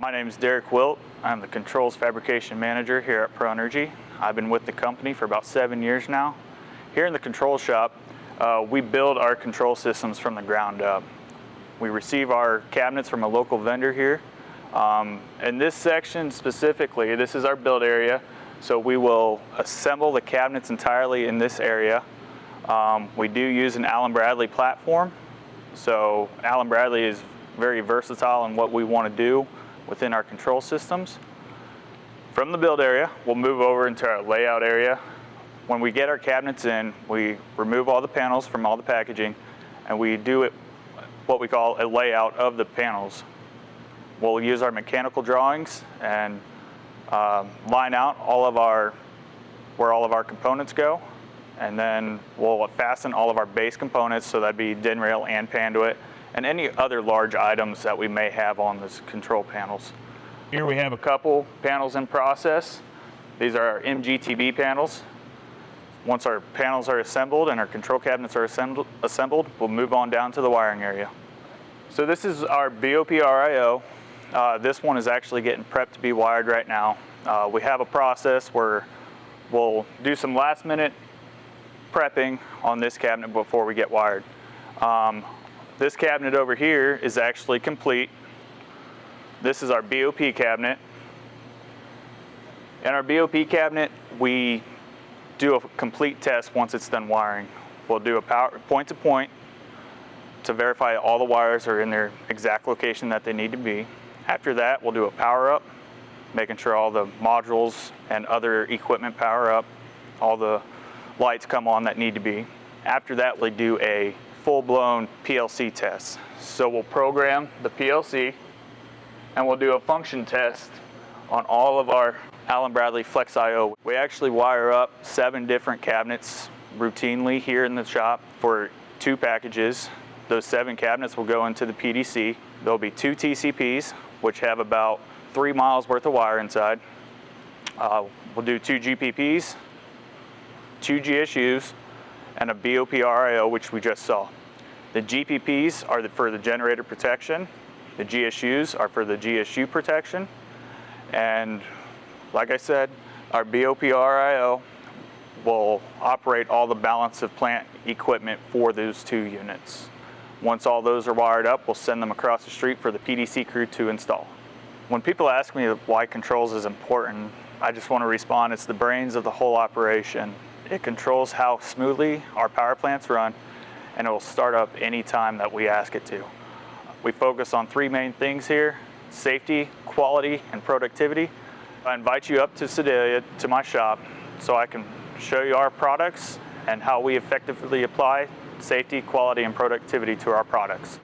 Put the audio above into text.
My name is Wilt. I'm the Controls Fabrication Manager here at ProEnergy. I've been with the company for about 7 years now. Here in the control shop, we build our control systems from the ground up. We receive our cabinets from a local vendor here. In this section specifically, this is our build area, so we will assemble the cabinets entirely in this area. We do use an Allen Bradley platform, so Allen Bradley is very versatile in what we want to do within our control systems. From the build area, we'll move over into our layout area. When we get our cabinets in, we remove all the panels from all the packaging, and we do what we call a layout of the panels. We'll use our mechanical drawings and line out where all of our components go, and then we'll fasten all of our base components, so that'd be DIN rail and panduit, and any other large items that we may have on this control panels. Here we have a couple panels in process. These are our MGTB panels. Once our panels are assembled and our control cabinets are assembled, we'll move on down to the wiring area. So this is our BOP RIO. This one is actually getting prepped to be wired right now. We have a process where we'll do some last minute prepping on this cabinet before we get wired. This cabinet over here is actually complete. This is our BOP cabinet. In our BOP cabinet, we do a complete test once it's done wiring. We'll do a point to point to verify all the wires are in their exact location that they need to be. After that, we'll do a power up, making sure all the modules and other equipment power up, all the lights come on that need to be. After that, we'll do a full-blown PLC test. So we'll program the PLC and we'll do a function test on all of our Allen Bradley Flex IO. We actually wire up 7 different cabinets routinely here in the shop for 2 packages. Those 7 cabinets will go into the PDC. There'll be 2 TCPs, which have about 3 miles worth of wire inside. We'll do 2 GPPs, 2 GSUs, and a BOP RIO, which we just saw. The GPPs are for the generator protection. The GSUs are for the GSU protection. And like I said, our BOP RIO will operate all the balance of plant equipment for those 2 units. Once all those are wired up, we'll send them across the street for the PDC crew to install. When people ask me why controls is important, I just want to respond, it's the brains of the whole operation. It controls how smoothly our power plants run, and it will start up any time that we ask it to. We focus on 3 main things here: safety, quality, and productivity. I invite you up to Sedalia, to my shop, so I can show you our products and how we effectively apply safety, quality, and productivity to our products.